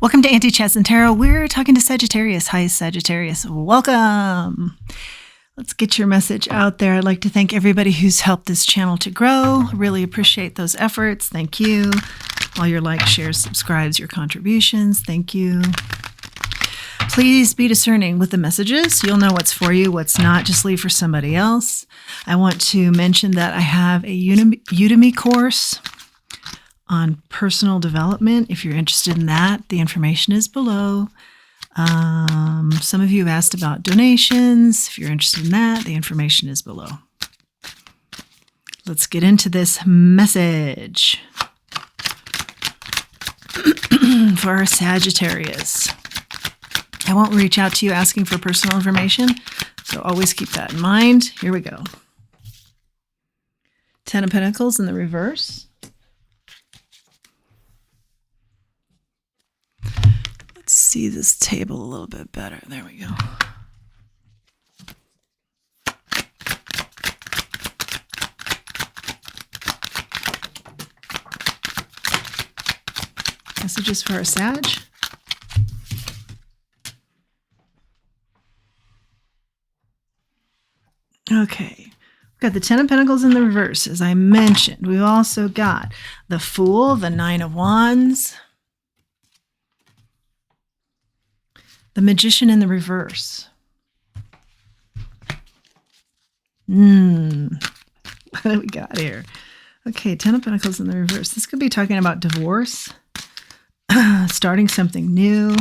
Welcome to Anti-Chats and Tarot. We're talking to Sagittarius. Hi, Sagittarius. Welcome. Let's get your message out there. I'd like to thank everybody who's helped this channel to grow. Really appreciate those efforts. Thank you. All your likes, shares, subscribes, your contributions. Thank you. Please be discerning with the messages. You'll know what's for you, what's not. Just leave for somebody else. I want to mention that I have a Udemy course on personal development. If you're interested in that, the information is below. Some of you have asked about donations. If you're interested in that, the information is below. Let's get into this message for our Sagittarius. I won't reach out to you asking for personal information, so always keep that in mind. Here we go. Ten of Pentacles in the reverse. Let's see this table a little bit better. There we go. Messages for our Sag. Okay, we've got the Ten of Pentacles in the reverse, as I mentioned. We've also got the Fool, the Nine of Wands, the Magician in the reverse. What do we got here? Okay, Ten of Pentacles in the reverse. This could be talking about divorce, starting something new.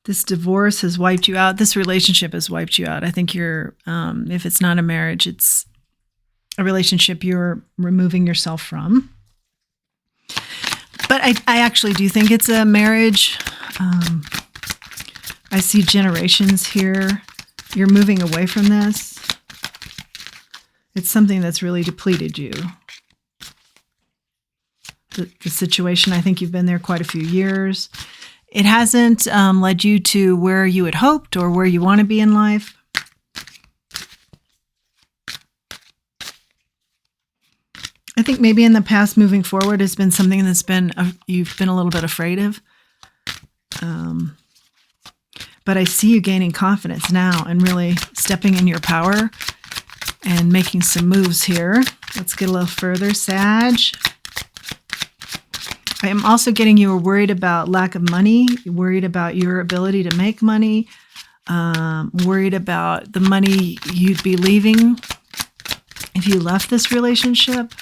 This divorce has wiped you out. This relationship has wiped you out. I think you're, if it's not a marriage, it's a relationship you're removing yourself from. But I actually do think it's a marriage. I see generations here. You're moving away from this. It's something that's really depleted you. The situation, I think you've been there quite a few years. It hasn't led you to where you had hoped or where you want to be in life. I think maybe in the past, moving forward has been something that's been you've been a little bit afraid of. But I see you gaining confidence now and really stepping in your power and making some moves here. Let's get a little further, Sag. I am also getting you were worried about lack of money, worried about your ability to make money, worried about the money you'd be leaving if you left this relationship.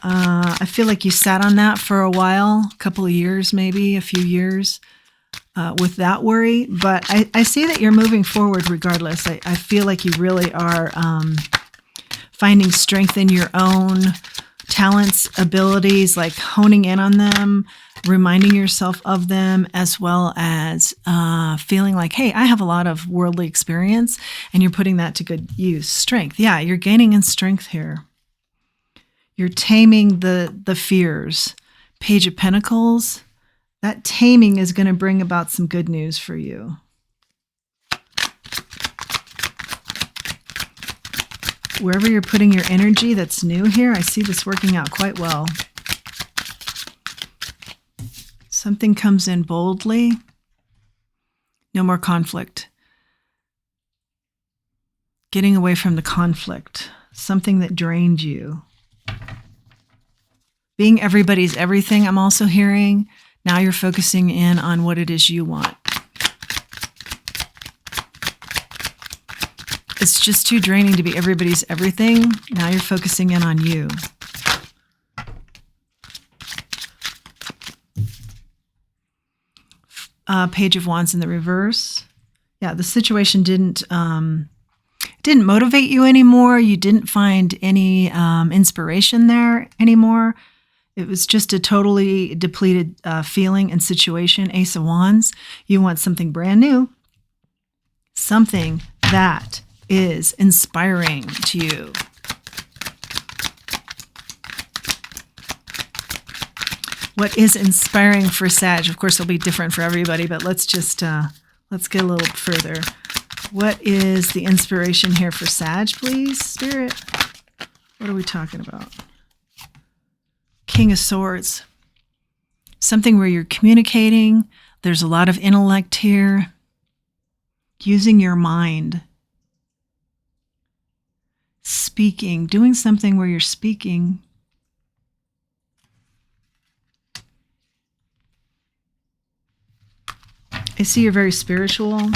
I feel like you sat on that for a while, a couple of years, maybe a few years with that worry. But I see that you're moving forward regardless. I feel like you really are finding strength in your own talents, abilities, like honing in on them, reminding yourself of them, as well as feeling like, hey, I have a lot of worldly experience, and you're putting that to good use. Strength. Yeah, you're gaining in strength here. You're taming the fears. Page of Pentacles. That taming is going to bring about some good news for you. Wherever you're putting your energy that's new here, I see this working out quite well. Something comes in boldly. No more conflict. Getting away from the conflict. Something that drained you. Being everybody's everything, I'm also hearing. Now you're focusing in on what it is you want. It's just too draining to be everybody's everything. Now you're focusing in on you. Page of Wands in the reverse. Yeah, the situation didn't motivate you anymore. You didn't find any inspiration there anymore. It was just a totally depleted feeling and situation. Ace of Wands. You want something brand new. Something that is inspiring to you. What is inspiring for Sag? Of course, it'll be different for everybody, but let's just let's get a little further. What is the inspiration here for Sag, please, Spirit? What are we talking about? King of Swords. something where you're communicating. There's a lot of intellect here. Using your mind. Speaking, doing something where you're speaking. I see you're very spiritual.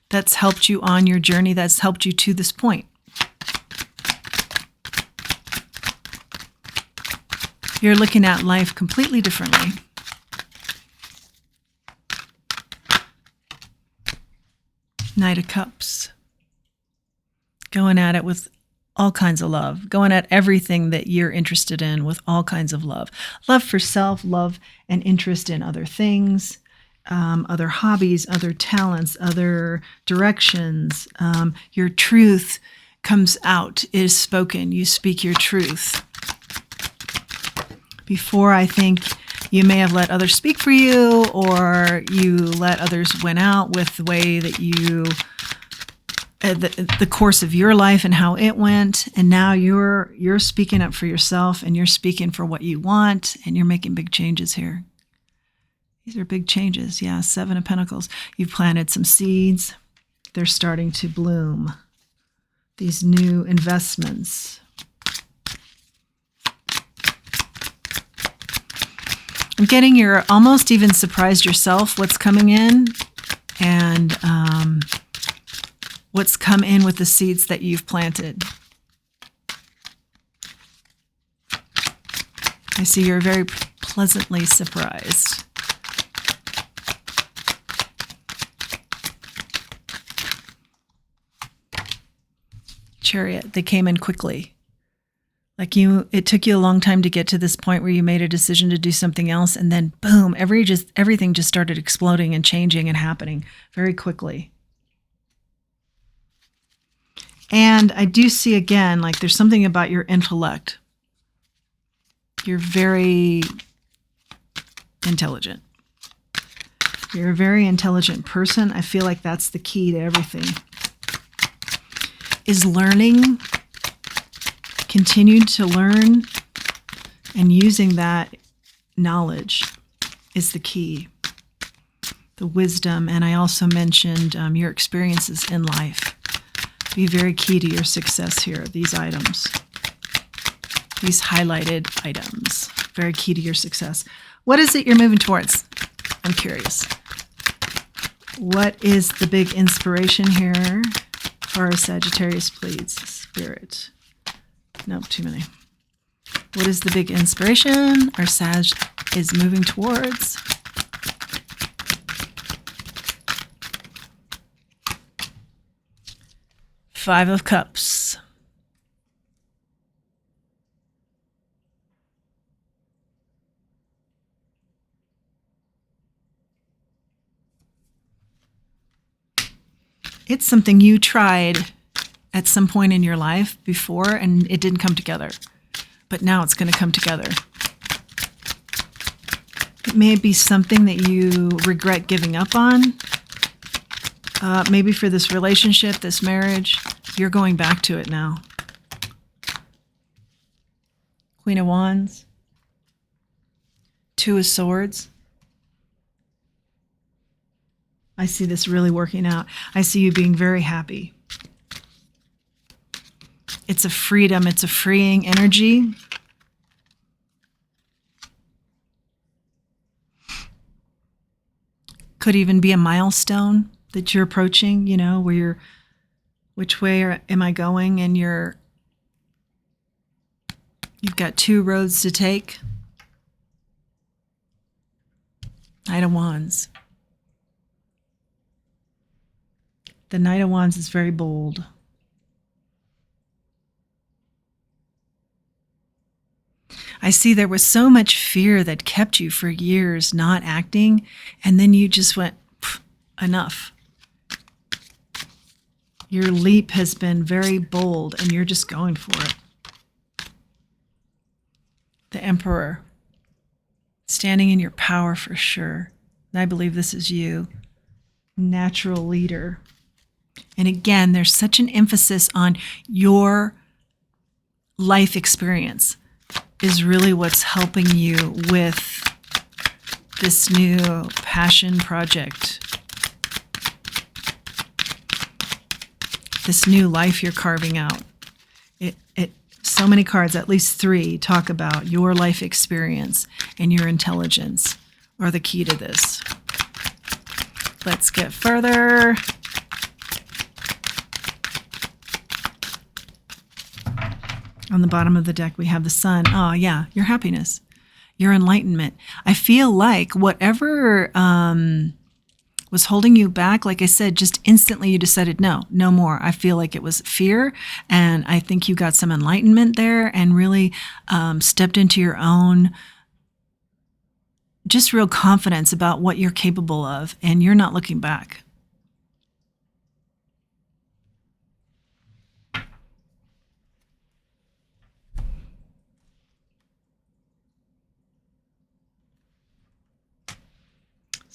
That's helped you on your journey. That's helped you to this point. You're looking at life completely differently. Knight of Cups. Going at it with all kinds of love. Going at everything that you're interested in with all kinds of love. Love for self, love and interest in other things. Other hobbies, other talents, other directions. Your truth comes out, is spoken. You speak your truth. Before, I think you may have let others speak for you, or you let others win out with the way that you, the course of your life and how it went. And now you're speaking up for yourself, and you're speaking for what you want, and you're making big changes here. These are big changes. Yeah, 7 of Pentacles. You've planted some seeds. They're starting to bloom. These new investments. I'm getting you're almost even surprised yourself what's coming in, and what's come in with the seeds that you've planted. I see you're very pleasantly surprised. Chariot, they came in quickly. Like it took you a long time to get to this point where you made a decision to do something else, and then boom, everything just started exploding and changing and happening very quickly. And I do see again, like there's something about your intellect. You're very intelligent. You're a very intelligent person. I feel like that's the key to everything. Is learning. Continued to learn, and using that knowledge is the key. The wisdom, and I also mentioned your experiences in life. Be very key to your success here, these items. These highlighted items, very key to your success. What is it you're moving towards? I'm curious. What is the big inspiration here for our Sagittarius, please? Spirit. Nope, too many. What is the big inspiration our Sag is moving towards? Five of Cups. It's something you tried at some point in your life before, and it didn't come together. But now it's going to come together. It may be something that you regret giving up on. Maybe for this relationship, this marriage, you're going back to it now. Queen of Wands. 2 of Swords. I see this really working out. I see you being very happy. It's a freedom. It's a freeing energy. Could even be a milestone that you're approaching, you know, where you're, which way am I going? And you've got 2 roads to take. Knight of Wands. The Knight of Wands is very bold. I see there was so much fear that kept you for years not acting, and then you just went, enough. Your leap has been very bold, and you're just going for it. The Emperor, standing in your power for sure. And I believe this is you, natural leader. And again, there's such an emphasis on your life experience is really what's helping you with this new passion project, this new life you're carving out. So many cards, at least 3, talk about your life experience and your intelligence are the key to this. Let's get further. On the bottom of the deck, we have the Sun. Oh, yeah, your happiness, your enlightenment. I feel like whatever was holding you back, like I said, just instantly you decided, no more. I feel like it was fear, and I think you got some enlightenment there and really stepped into your own, just real confidence about what you're capable of, and you're not looking back.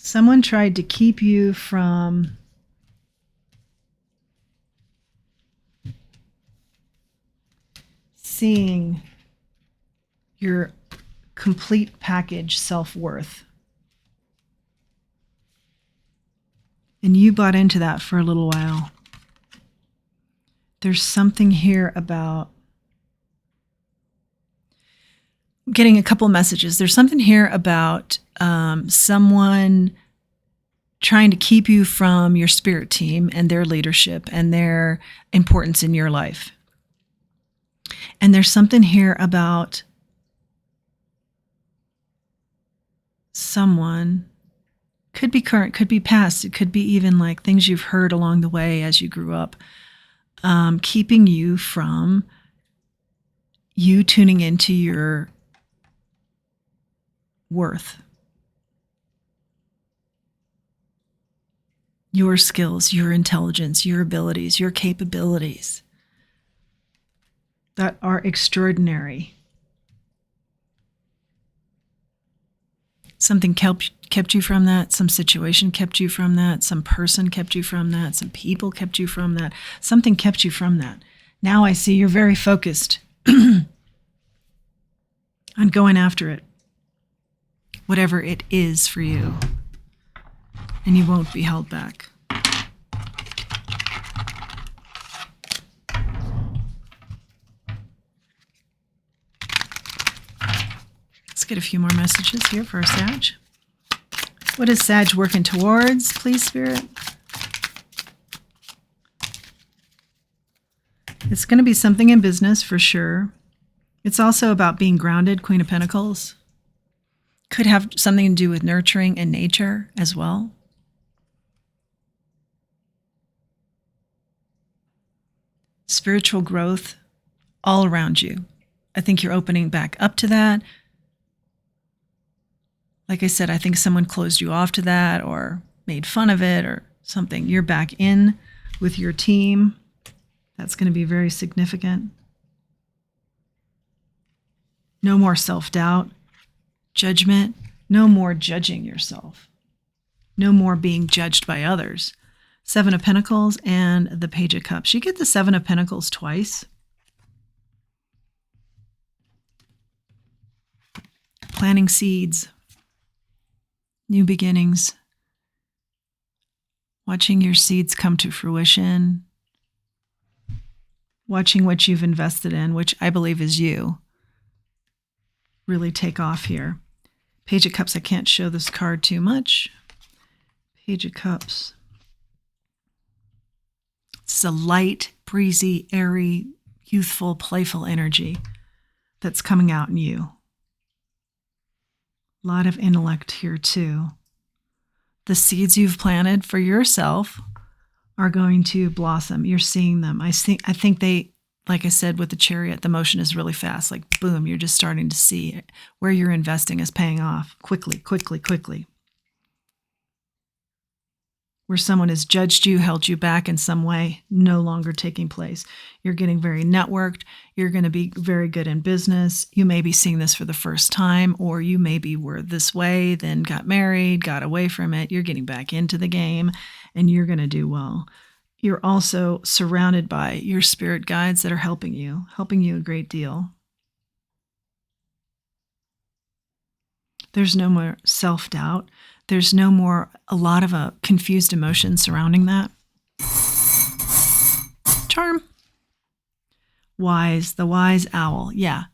Someone tried to keep you from seeing your complete package self-worth. And you bought into that for a little while. There's something here about getting a couple messages. There's something here about someone trying to keep you from your spirit team and their leadership and their importance in your life. And there's something here about someone, could be current, could be past, it could be even like things you've heard along the way as you grew up, keeping you from you tuning into your worth, your skills, your intelligence, your abilities, your capabilities that are extraordinary. Something kept you from that. Some situation kept you from that. Some person kept you from that. Some people kept you from that. Something kept you from that. Now I see you're very focused on going after it, whatever it is for you, and you won't be held back. Let's get a few more messages here for Sag. What is Sag working towards, please, Spirit? It's going to be something in business for sure. It's also about being grounded, Queen of Pentacles. Could have something to do with nurturing and nature as well. Spiritual growth all around you. I think you're opening back up to that. Like I said, I think someone closed you off to that or made fun of it or something. You're back in with your team. That's going to be very significant. No more self-doubt, judgment, no more judging yourself. No more being judged by others. 7 of Pentacles and the Page of Cups. You get the 7 of Pentacles twice. Planting seeds. New beginnings. Watching your seeds come to fruition. Watching what you've invested in, which I believe is you, really take off here. Page of Cups, I can't show this card too much. Page of Cups. It's a light, breezy, airy, youthful, playful energy that's coming out in you. A lot of intellect here too. The seeds you've planted for yourself are going to blossom. You're seeing them. I think they, like I said with the Chariot, the motion is really fast. Like boom, you're just starting to see it. Where you're investing is paying off quickly, quickly, quickly. Where someone has judged you, held you back in some way, no longer taking place. You're getting very networked. You're going to be very good in business. You may be seeing this for the first time, or you maybe were this way, then got married, got away from it. You're getting back into the game, and you're going to do well. You're also surrounded by your spirit guides that are helping you a great deal. There's no more self-doubt. There's no more a lot of a confused emotion surrounding that. Charm. Wise, the wise owl. Yeah.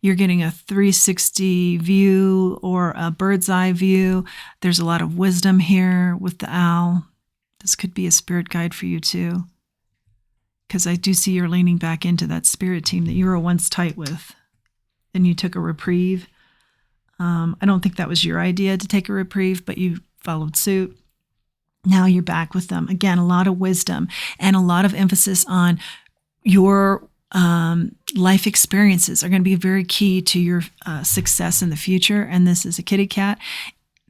You're getting a 360 view or a bird's eye view. There's a lot of wisdom here with the owl. This could be a spirit guide for you too, because I do see you're leaning back into that spirit team that you were once tight with. Then you took a reprieve. I don't think that was your idea to take a reprieve, but you followed suit. Now you're back with them. Again, a lot of wisdom and a lot of emphasis on your life experiences are going to be very key to your success in the future. And this is a kitty cat.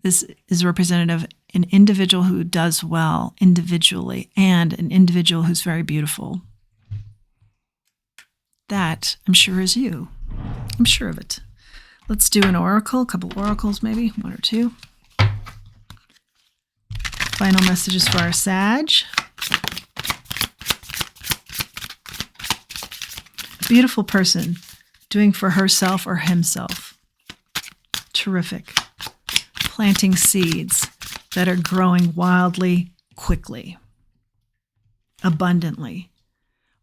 This is representative of an individual who does well individually and an individual who's very beautiful. That, I'm sure, is you. I'm sure of it. Let's do an oracle, a couple oracles maybe, one or two. Final messages for our Sag. Beautiful person doing for herself or himself. Terrific. Planting seeds that are growing wildly, quickly, abundantly.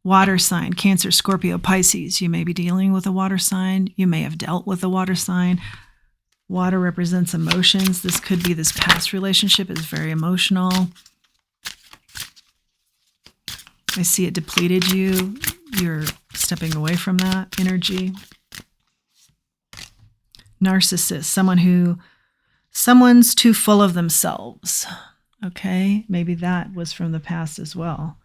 Water sign, Cancer, Scorpio, Pisces. You may be dealing with a water sign. You may have dealt with a water sign. Water represents emotions. This could be this past relationship is very emotional. I see it depleted you. You're stepping away from that energy. Narcissist, someone's too full of themselves. Okay, maybe that was from the past as well.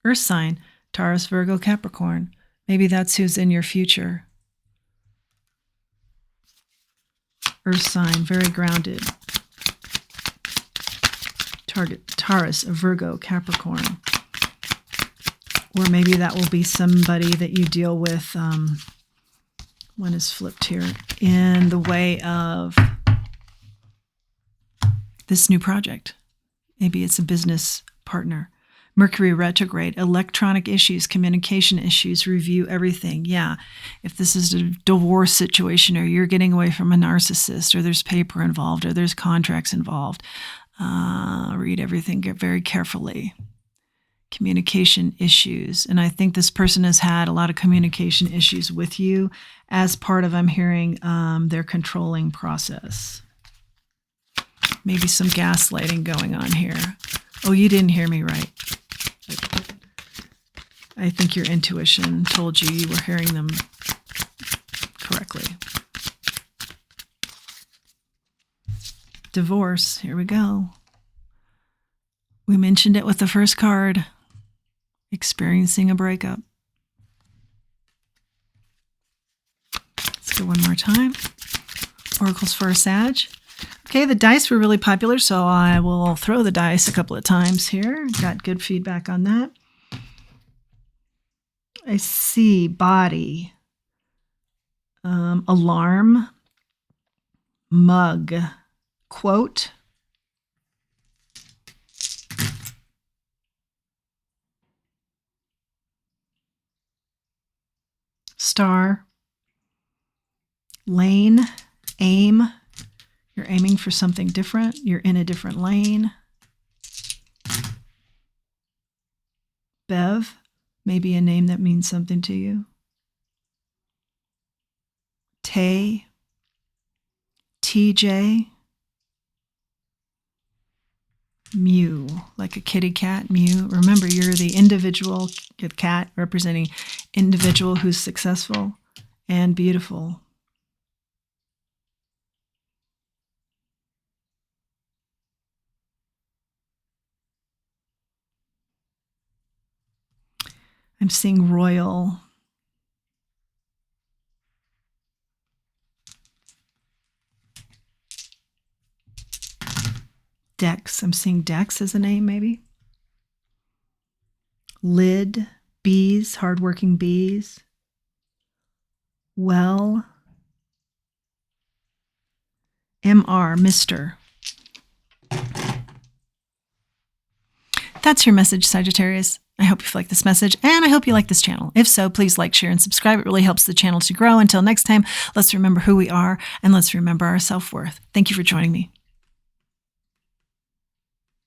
Earth sign, Taurus, Virgo, Capricorn. Maybe that's who's in your future. Earth sign, very grounded. Target, Taurus, Virgo, Capricorn. Or maybe that will be somebody that you deal with, one is flipped here, in the way of this new project. Maybe it's a business partner. Mercury retrograde, electronic issues, communication issues, review everything. Yeah, if this is a divorce situation or you're getting away from a narcissist or there's paper involved or there's contracts involved, read everything very carefully. Communication issues. And I think this person has had a lot of communication issues with you as part of, I'm hearing, their controlling process. Maybe some gaslighting going on here. Oh, you didn't hear me right. I think your intuition told you were hearing them correctly. Divorce, here we go. We mentioned it with the first card. Experiencing a breakup. Let's go one more time. Oracles for a Sag. Okay, the dice were really popular, so I will throw the dice a couple of times here. Got good feedback on that. I see body, alarm, mug, quote, star, lane, aim. You're aiming for something different. You're in a different lane. Bev, maybe a name that means something to you. Tay, TJ, Mew, like a kitty cat, Mew. Remember, you're the individual cat representing individual who's successful and beautiful. I'm seeing royal. Dex. I'm seeing Dex as a name, maybe. Lid. Bees. Hardworking bees. Well. MR. Mr. That's your message, Sagittarius. I hope you like this message, and I hope you like this channel. If so, please like, share, and subscribe. It really helps the channel to grow. Until next time, let's remember who we are, and let's remember our self-worth. Thank you for joining me.